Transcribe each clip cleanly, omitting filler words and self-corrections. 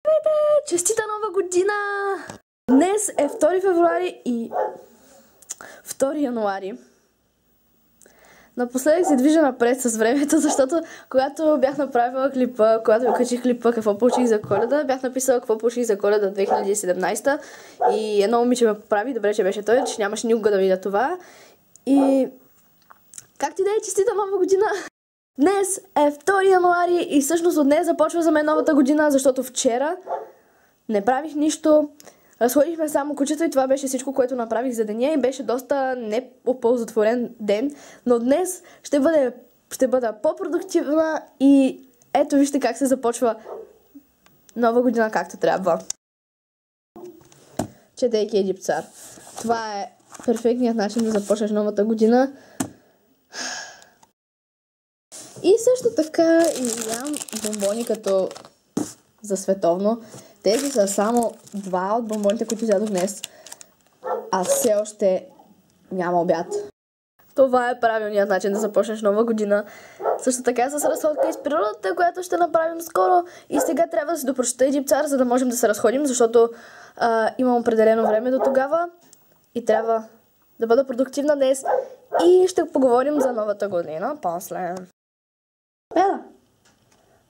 Здравейте! Честита нова година! Днес е 2 февруари и 2 януари. Напоследък се движа напред с времето, защото когато бях направила клипа, когато ви качих клипа какво получих за Коледа, бях написала какво получих за Коледа 2017 и едно момиче ме поправи, добре, че беше той, че нямаше никога да видя това. И както и да е, честита нова година! Днес е 2 януари и всъщност от днес започва за мен новата година, защото вчера не правих нищо. Разходихме само кучета и това беше всичко, което направих за деня и беше доста неоползотворен ден. Но днес ще бъда по-продуктивна и ето вижте как се започва нова година както трябва. Четейки Египцар. Това е перфектният начин да започнеш новата година. И също така изям бомбони като за световно. Тези са само 2 от бомбоните, които изядох днес. А все още няма обяд. Това е правилният начин да започнеш нова година. Също така с разходка из природата, която ще направим скоро. И сега трябва да си допрочета Египцар, за да можем да се разходим, защото имам определено време до тогава. И трябва да бъда продуктивна днес. И ще поговорим за новата година после. Бела,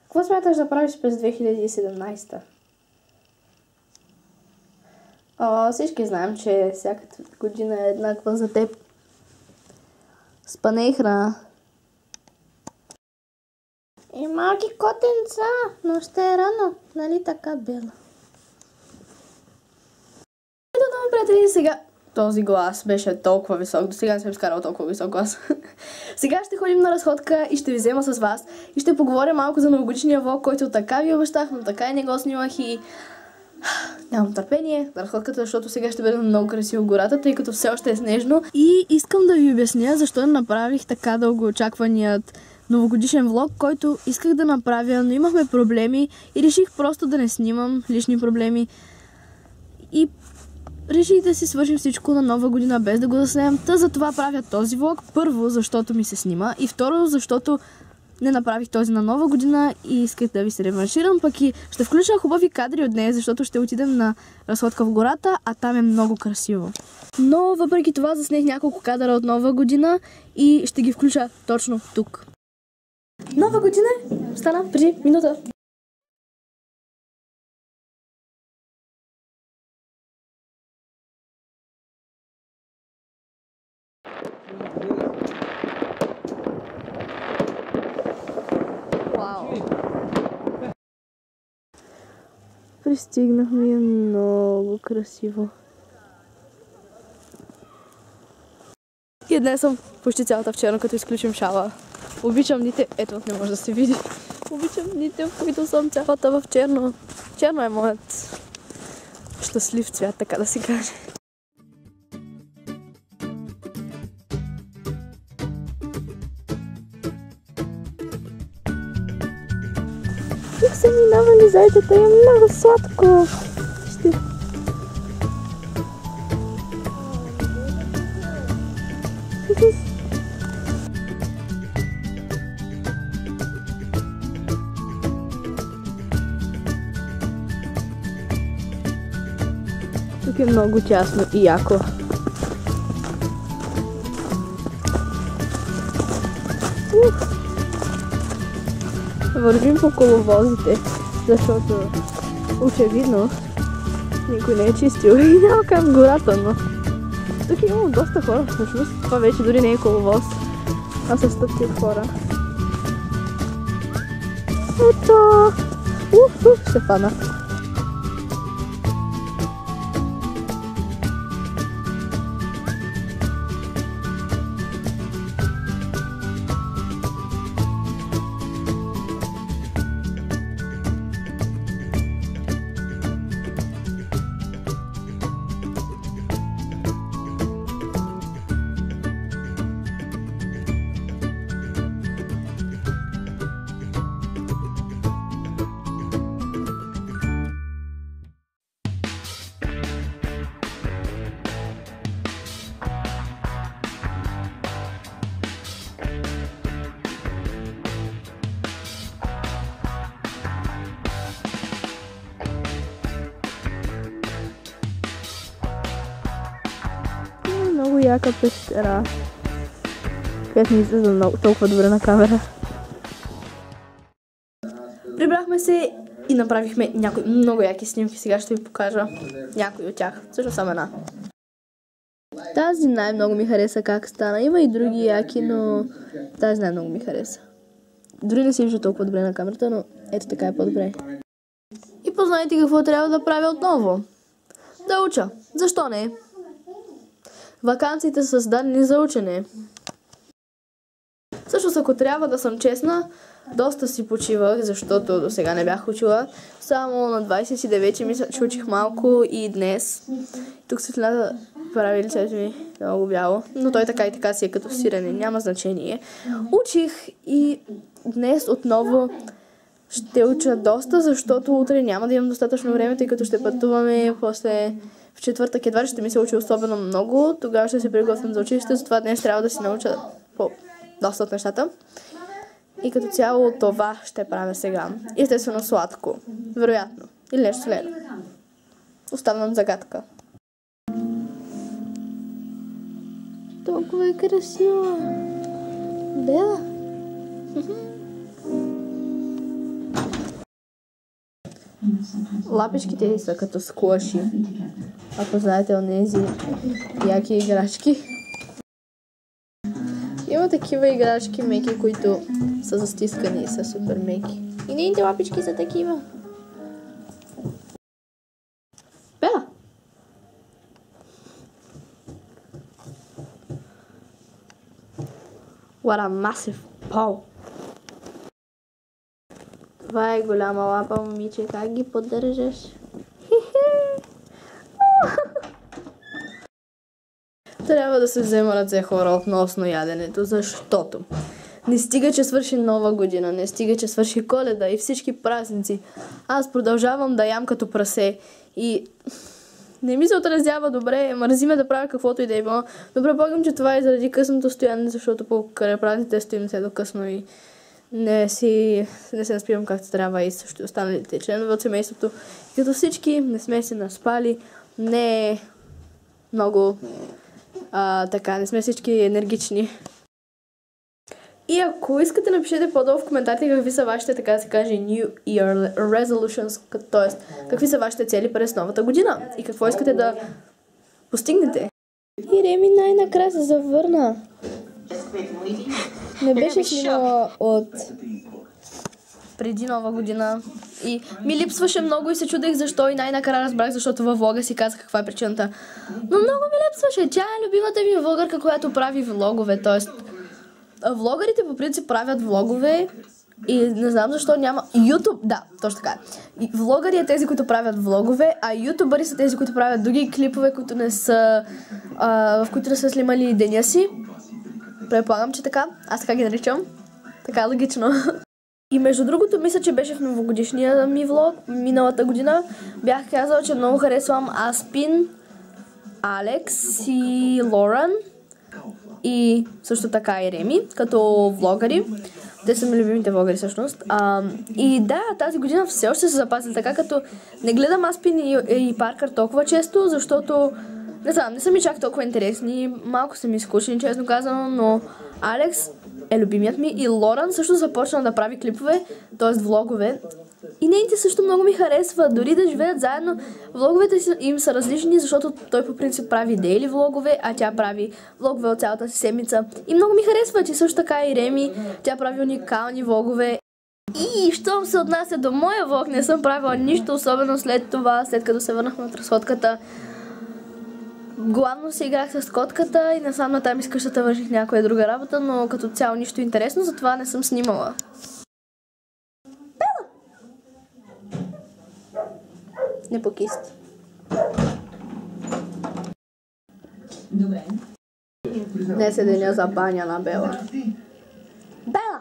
какво смяташ да правиш през 2017? Всички знаем, че всяка година е еднаква за теб. Спане и храна. И малки котенца, но ще е рано, нали така, Бела? Ето, много приятели, сега този глас беше толкова висок, до сега не съм изкарала толкова висок глас. Сега ще ходим на разходка и ще ви взема с вас и ще поговоря малко за новогодишния влог, който така ви обещах, но така и не го снимах и нямам търпение на разходката, защото сега ще бъде много красиво в гората, тъй като все още е снежно. И искам да ви обясня защо направих така дългоочакваният новогодишен влог, който исках да направя, но имахме проблеми и реших просто да не снимам лични проблеми. И реших да си свършим всичко на нова година без да го заснем. Та за това правя този влог. Първо, защото ми се снима. И второ, защото не направих този на нова година и исках да ви се реванширам. Пък и ще включа хубави кадри от нея, защото ще отидем на разходка в гората, а там е много красиво. Но въпреки това заснех няколко кадъра от нова година и ще ги включа точно тук. Нова година стана преди минута. Пристигнахме и е много красиво. И днес съм почти цялата в черно, като изключим шала. Обичам дните, ето не може да се види. Обичам дните, в които съм цялата в черно. Черно е моят щастлив цвят, така да си каже. Тук са минавали зайчета и е много сладко. Тук е много тясно и яко. Вървим по коловозите, защото очевидно никой не е чистил и няма как в гората, но тук имало доста хора всъщност. Това вече дори не е коловоз, а са стъпки от хора. Ето! Ще пада. яка пещера. Където ми излиза толкова добре на камера. Прибрахме се и направихме някои много яки снимки. Сега ще ви покажа някои от тях. Също само една. Тази най-много ми хареса как стана. Има и други яки, но тази най-много ми хареса. Дори не се вижда толкова добре на камерата, но ето така е по-добре. И познайте какво трябва да правя отново. Да уча. Защо не? Ваканциите са създадени за учене. Също, ако трябва да съм честна, доста си почивах, защото до сега не бях учила. Само на 29 мисля, че учих малко и днес. Тук светлината прави лицето ми много бяло, но той така и така си е като сирене, няма значение. Учих и днес отново ще уча доста, защото утре няма да имам достатъчно време, тъй като ще пътуваме после в четвъртък едва ще ми се учи особено много. Тогава ще се приготвям за училище, затова днес трябва да си науча по доста от нещата. И като цяло това ще правя сега. Естествено сладко. Вероятно. Или нещо следно. Оставам загадка. Толкова е красиво. Бела. Лапичките са като склъши. Ако знаете онези яки играчки. Има такива играчки меки, които са застискани и са супер меки. И нейните лапички са такива. Бела! What a massive paw! Това е голяма лапа, момиче. Как ги поддържаш? Трябва да се взема ръце, хора, относно яденето, защото не стига, че свърши нова година, не стига, че свърши Коледа и всички празници. Аз продължавам да ям като прасе и не ми се отразява добре, мързи ме да правя каквото и да има. Но предполагам, че това е заради късното стояне, защото по празниците стоим се до късно и не се наспивам както трябва и също останалите членове от семейството. Като всички не сме се наспали, не е много така, не сме всички енергични. И ако искате, напишете по-долу в коментарите какви са вашите, така да се каже, New Year Resolutions, т.е. какви са вашите цели през новата година и какво искате да постигнете. И Реми най-накрая се завърна. Не беше снимала от преди нова година и ми липсваше много и се чудех защо и най-накрая разбрах, защото във влога си казах каква е причината. Но много ми липсваше. Тя е любимата ми влогърка, която прави влогове, т.е. влогарите по принцип правят влогове и не знам защо няма YouTube, да, точно така. И влогари е тези, които правят влогове, а ютубъри са тези, които правят други клипове, които не са, в които не са снимали деня си. Предполагам, че така. Аз така ги наричам. Така логично. И между другото, мисля, че беше в новогодишния ми влог, миналата година. Бях казала, че много харесвам Аспин, Алекс и Лоран. И също така и Реми, като влогари. Те са ми любимите влогари всъщност. И да, тази година все още се запазили така, като не гледам Аспин и Паркър толкова често, защото не знам, не са ми чак толкова интересни, малко са ми скучни, честно казано, но Алекс е любимият ми и Лоран също започна да прави клипове, т.е. влогове. И нейните също много ми харесва, дори да живеят заедно. Влоговете им са различни, защото той по принцип прави дейли влогове, а тя прави влогове от цялата си седмица. И много ми харесва, че също така и Реми, тя прави уникални влогове. И щом се отнася до моя влог, не съм правила нищо особено след това, след като се върнахме от разходката. Главно се играх с котката и насам натам из къщата върших някоя друга работа, но като цяло нищо интересно, затова не съм снимала. Бела! Не покисти. Добре. Днес е деня за баня на Бела. Бела!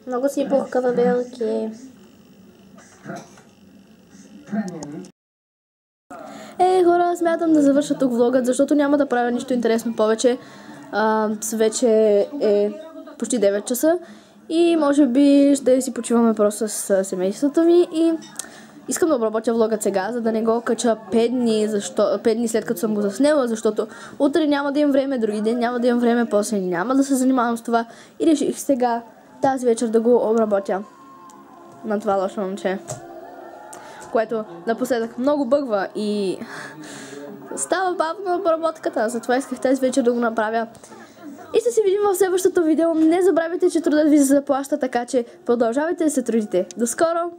Много си пухкава, Белки. Хора, смятам да завърша тук влогът, защото няма да правя нищо интересно повече. Вече е почти 9 часа и може би ще си почиваме просто с семейството ми и искам да обработя влога сега, за да не го кача 5 дни след като съм го заснела, защото утре няма да имам време, други ден няма да имам време, после няма да се занимавам с това и реших сега тази вечер да го обработя на това лошо момче, което напоследък много бъгва и става бавно обработката, затова исках тази вечер да го направя. И ще се видим в следващото видео. Не забравяйте, че трудът ви се заплаща, така че продължавайте да се трудите. До скоро!